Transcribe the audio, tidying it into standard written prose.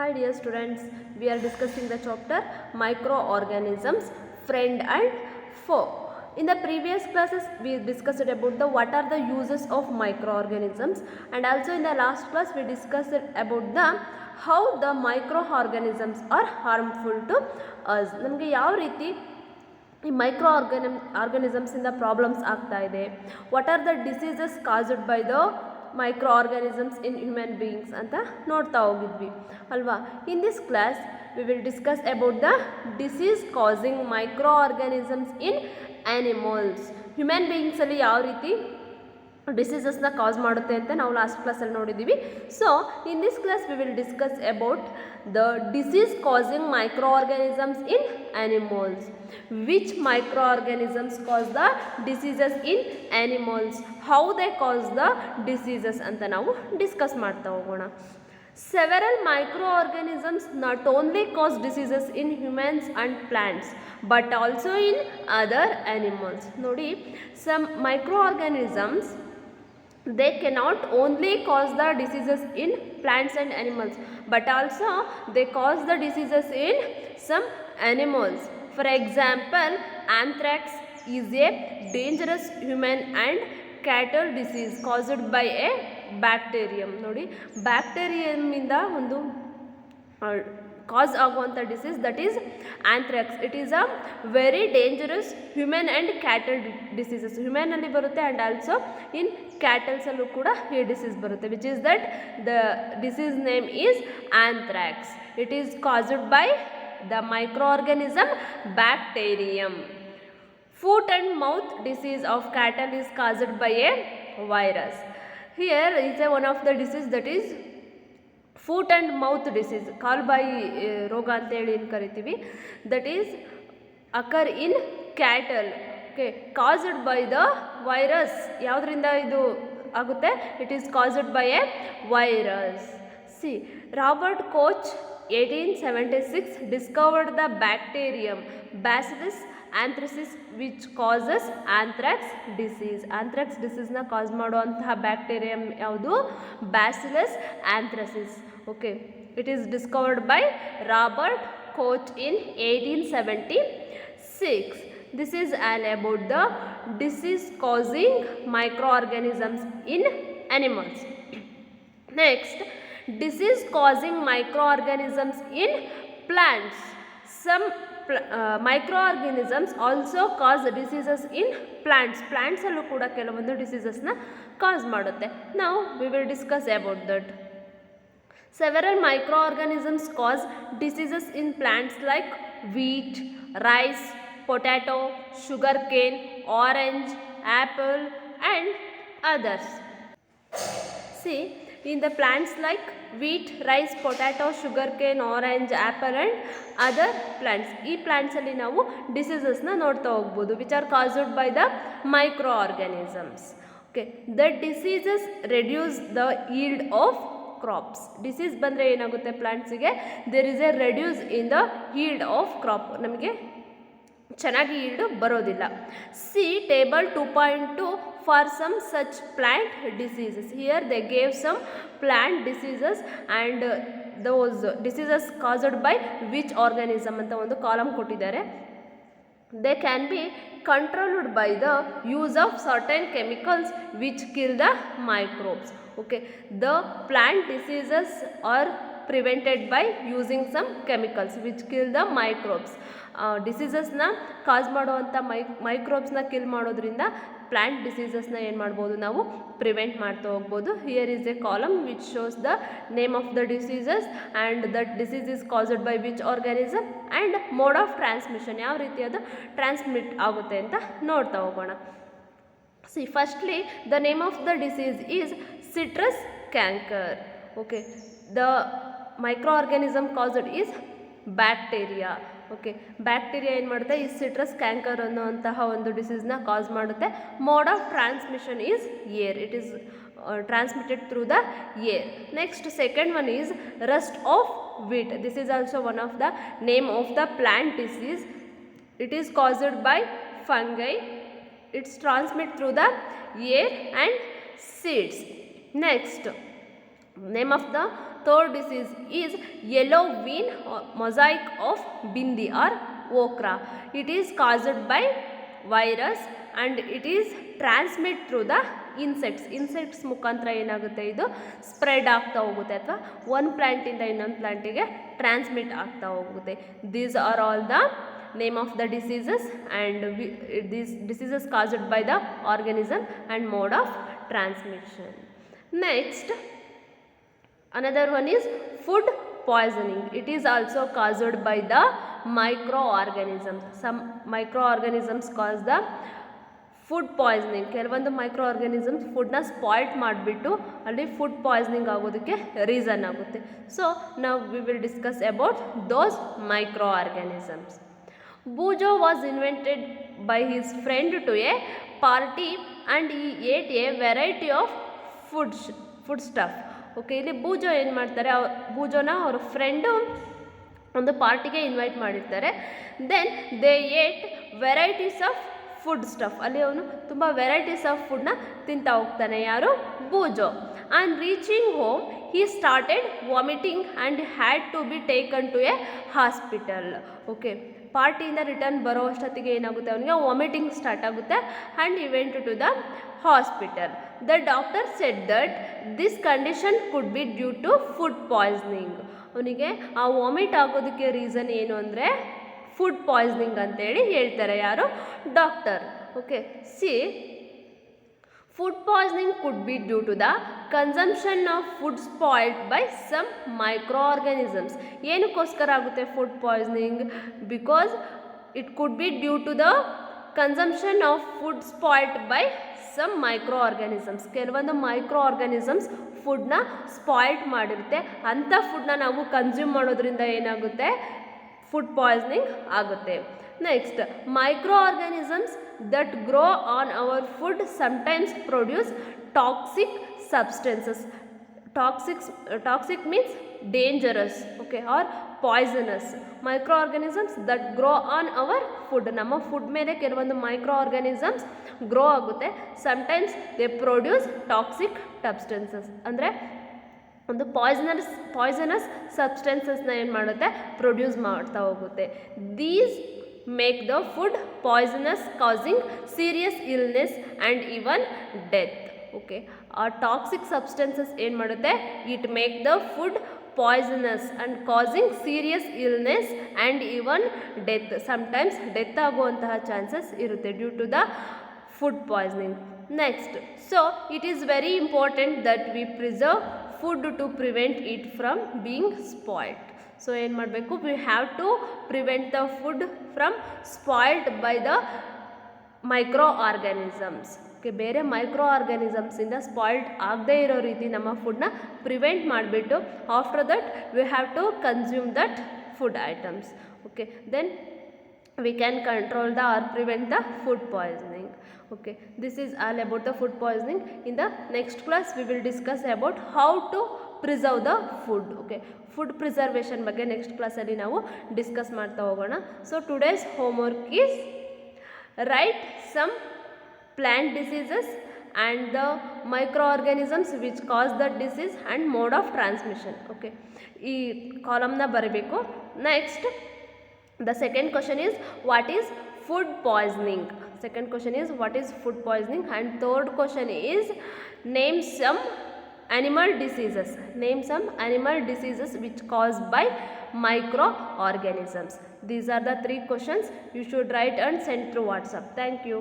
Hi dear students, we are discussing the chapter microorganisms, friend and foe. In the previous classes we discussed about the what are the uses of microorganisms, and also in the last class we discussed about the how the microorganisms are harmful to us. ನಮಗೆ ಯಾವ ರೀತಿ ಈ micro organisms ಇಂದ ಪ್ರಾಬ್ಲಮ್ಸ್ ಆಗ್ತಾ ಇದೆ, what are the diseases caused by the microorganisms in human beings ಅಂತ ನೋಡ್ತಾ ಹೋಗಿದ್ವಿ ಅಲ್ವಾ. In this class we will discuss about the disease causing microorganisms in animals. Human ಬೀಯಿಂಗ್ಸಲ್ಲಿ ಯಾವ ರೀತಿ ಡಿಸೀಸಸ್ನ ಕಾಸ್ ಮಾಡುತ್ತೆ ಅಂತ ನಾವು ಲಾಸ್ಟ್ ಕ್ಲಾಸಲ್ಲಿ ನೋಡಿದ್ದೀವಿ. So in this class we will discuss about the disease causing microorganisms in animals. Which micro organisms cos the diseases in animals, how they cos the diseases ಅಂತ ನಾವು ಡಿಸ್ಕಸ್ ಮಾಡ್ತಾ ಹೋಗೋಣ. Several microorganisms not only cause diseases in humans and plants but also in other animals. ನೋಡಿ, some microorganisms they cannot only cause the diseases in plants and animals but also they cause the diseases in some animals. For example, anthrax is a dangerous human and cattle disease caused by a bacterium. ನೋಡಿ, ಬ್ಯಾಕ್ಟೀರಿಯಮ್ಮಿಂದ ಒಂದು cause ಆಗುವಂಥ disease that is anthrax. It is a very dangerous human and cattle diseases. ಹ್ಯೂಮನಲ್ಲಿ ಬರುತ್ತೆ and also in ಕ್ಯಾಟಲ್ಸಲ್ಲೂ ಕೂಡ ಈ disease ಬರುತ್ತೆ, which is that the disease name is anthrax. It is caused by the microorganism bacterium. Foot and mouth disease of cattle is caused by a virus. Here is one of the disease that is foot and mouth disease, ಕಾಲು ಬಾಯಿ ರೋಗ ಅಂತೇಳಿ ಏನು ಕರಿತೀವಿ, that is occur in cattle. Okay, caused by the virus. ಯಾವುದರಿಂದ ಇದು ಆಗುತ್ತೆ? It is caused by a virus. See, Robert Koch 1876 discovered the bacterium Bacillus anthracis which causes anthrax disease. anthrax disease ನ ಕಾಸ್ ಮಾಡುವಂತಹ ಬ್ಯಾಕ್ಟೀರಿಯಂ ಯಾವುದು? Bacillus anthracis. Okay, it is discovered by Robert Koch in 1876. This is all about the disease causing microorganisms in animals. Next, disease causing microorganisms in plants. Some microorganisms also cause diseases in plants. Plants ಅಲ್ಲೂ ಕೂಡ ಕೆಲವೊಂದು ಡಿಸೀಸಸ್ನ ಕಾಸ್ ಮಾಡುತ್ತೆ. Now we will discuss about that. Several microorganisms cause diseases in plants like wheat, rice, potato, sugarcane, orange, apple and others. See, in the plants like wheat, rice, potato, sugarcane, orange, apple and other plants. ಈ ಪ್ಲಾಂಟ್ಸಲ್ಲಿ ನಾವು ಡಿಸೀಸಸ್ನ ನೋಡ್ತಾ ಹೋಗ್ಬೋದು, which are caused by the microorganisms. Okay, the diseases reduce the yield of crops. Disease ಬಂದರೆ ಏನಾಗುತ್ತೆ ಪ್ಲಾಂಟ್ಸಿಗೆ? There is a reduce in the yield of crop. ನಮಗೆ ಚೆನ್ನಾಗಿ ಈಲ್ಡ್ ಬರೋದಿಲ್ಲ. See table 2.2 for some such plant diseases. Here they gave some plant diseases and those diseases caused by which organism ಅಂತ ಒಂದು column ಕೊಟ್ಟಿದ್ದಾರೆ. They can be controlled by the use of certain chemicals which kill the microbes. Okay, the plant diseases are prevented by using some chemicals which kill the microbes. ಡಿಸೀಸಸ್ನ ಕಾಸ್ ಮಾಡುವಂಥ ಮೈಕ್ರೋಬ್ಸ್ನ kill ಮಾಡೋದ್ರಿಂದ plant ಡಿಸೀಸಸ್ನ ಏನು ಮಾಡ್ಬೋದು? ನಾವು prevent ಮಾಡ್ತಾ ಹೋಗ್ಬೋದು. Here is A column which shows the name of the diseases and that disease is caused by which organism and mode of transmission, ಯಾವ ರೀತಿ ಅದು ಟ್ರಾನ್ಸ್ಮಿಟ್ ಆಗುತ್ತೆ ಅಂತ ನೋಡ್ತಾ ಹೋಗೋಣ. C firstly the name of the disease is citrus canker. Okay, the micro organism caused is bacteria. Okay, bacteria ಏನು ಮಾಡುತ್ತೆ? ಈ ಸಿಟ್ರಸ್ ಕ್ಯಾಂಕರ್ ಅನ್ನುವಂತಹ ಒಂದು ಡಿಸೀಸ್ನ ಕಾಸ್ ಮಾಡುತ್ತೆ. Mode of transmission is air. It is transmitted through the air. Next, second one is Rust of wheat. This is also one of the name of the plant disease. It is caused by fungi. It's transmitted through the air and seeds. Next, name of the third disease is yellow vein mosaic of Bindi or okra. It is caused by virus and it is transmit through the insects ಮುಖಾಂತರ ಏನಾಗುತ್ತೆ, ಇದು spread ಆಗ್ತಾ ಹೋಗುತ್ತೆ ಅಥವಾ ಒಂದು ಪ್ಲ್ಯಾಂಟಿಂದ ಇನ್ನೊಂದು ಪ್ಲ್ಯಾಂಟಿಗೆ transmit ಆಗ್ತಾ ಹೋಗುತ್ತೆ. These are all the name of the diseases and these diseases caused by the organism and mode of transmission. Next, another one is food poisoning. It is also caused by the microorganisms. Some microorganisms cause the food poisoning. ಕೆಲವೊಂದು microorganisms ಫುಡ್ನ ಸ್ಪಾಯ್ಟ್ ಮಾಡಿಬಿಟ್ಟು ಅಲ್ಲಿ food poisoning ಆಗೋದಕ್ಕೆ reason ಆಗುತ್ತೆ. So ನಾವು V will discuss about those micro organisms. Bujo was invented by his friend to a party and he ate a variety of food stuff. Okay, ಇಲ್ಲಿ ಬೂಜೋ ಏನು ಮಾಡ್ತಾರೆ, ಬೂಜೋನ ಅವ್ರ ಫ್ರೆಂಡು ಒಂದು ಪಾರ್ಟಿಗೆ ಇನ್ವೈಟ್ ಮಾಡಿರ್ತಾರೆ. Then they ate varieties of food stuff. ಅಲ್ಲಿ ಅವನು ತುಂಬ ವೆರೈಟೀಸ್ ಆಫ್ ಫುಡ್ನ ತಿಂತಾ ಹೋಗ್ತಾನೆ, ಯಾರು, ಬೂಜೋ. And reaching home he started vomiting and had to be taken to a hospital. Okay, ಪಾರ್ಟಿಯಿಂದ ರಿಟರ್ನ್ ಬರೋ ಅಷ್ಟೊತ್ತಿಗೆ ಏನಾಗುತ್ತೆ, ಅವನಿಗೆ ವಾಮಿಟಿಂಗ್ ಸ್ಟಾರ್ಟ್ ಆಗುತ್ತೆ and he went to the hospital. The doctor said that this condition could be due to food poisoning. ಅವನಿಗೆ ಆ vomit ಆಗೋದಕ್ಕೆ reason ಏನು ಅಂದರೆ ಫುಡ್ ಪಾಯ್ಸನಿಂಗ್ ಅಂತೇಳಿ ಹೇಳ್ತಾರೆ, ಯಾರು, doctor. Okay, C food poisoning could be due to the consumption of food spoiled by some microorganisms. ಏನಕ್ಕೋಸ್ಕರ ಆಗುತ್ತೆ food poisoning? Because it could be due to the consumption of food spoiled by some microorganisms. ಕೆಲವೊಂದು microorganisms ಫುಡ್ನ spoiled ಮಾಡಿರುತ್ತೆ. ಅಂಥ ಫುಡ್ನ ನಾವು consume ಮಾಡೋದ್ರಿಂದ ಏನಾಗುತ್ತೆ, ಫುಡ್ ಪಾಯ್ಸನಿಂಗ್ ಆಗುತ್ತೆ. Next, microorganisms that grow on our food sometimes produce toxic substances. Toxic means dangerous, okay, or poisonous. Microorganisms that grow on our food. ನಮ್ಮ ಫುಡ್ ಮೇಲೆ ಕೆಲವೊಂದು ಮೈಕ್ರೋ ಆರ್ಗ್ಯಾನಿಸಮ್ಸ್ ಗ್ರೋ ಆಗುತ್ತೆ. Sometimes they produce toxic substances, ಅಂದರೆ ಒಂದು poisonous ಸಬ್ಸ್ಟೆನ್ಸಸ್ನ ಏನು ಮಾಡುತ್ತೆ, produce ಮಾಡ್ತಾ ಹೋಗುತ್ತೆ. These make the food poisonous, causing serious illness and even death. Okay, ಆ ಟಾಕ್ಸಿಕ್ ಸಬ್ಸ್ಟೆನ್ಸಸ್ ಏನು ಮಾಡುತ್ತೆ, it make the food poisonous and causing serious illness and even death. Sometimes death ಆಗುವಂತಹ ಚಾನ್ಸಸ್ ಇರುತ್ತೆ due to the food poisoning. Next, so it is very important that we preserve food to prevent it from being spoiled. So ಏನು ಮಾಡಬೇಕು, we have to prevent the food from spoiled by the microorganisms. Okay, ಬೇರೆ ಮೈಕ್ರೋ ಆರ್ಗ್ಯಾನಿಸಮ್ಸಿಂದ spoiled ಆಗದೇ ಇರೋ ರೀತಿ ನಮ್ಮ ಫುಡ್ನ ಪ್ರಿವೆಂಟ್ ಮಾಡಿಬಿಟ್ಟು after that we have to consume that food items. Okay, then we can control the or prevent the food poisoning. Okay, this is all about the food poisoning. In the next class we will discuss about how to preserve the food. Okay, food preservation ಬಗ್ಗೆ next class ಅಲ್ಲಿ ನಾವು discuss ಮಾಡ್ತಾ ಹೋಗೋಣ. So today's homework is write some plant diseases and the microorganisms which cause the disease and mode of transmission. Okay, ಈ ಕಾಲಮ್ನ ಬರಬೇಕು. Next, the second question is what is food poisoning? Second question is what is food poisoning, and third question is name some animal diseases. Name some animal diseases which caused by microorganisms. These are the three questions you should write and send through WhatsApp. Thank you.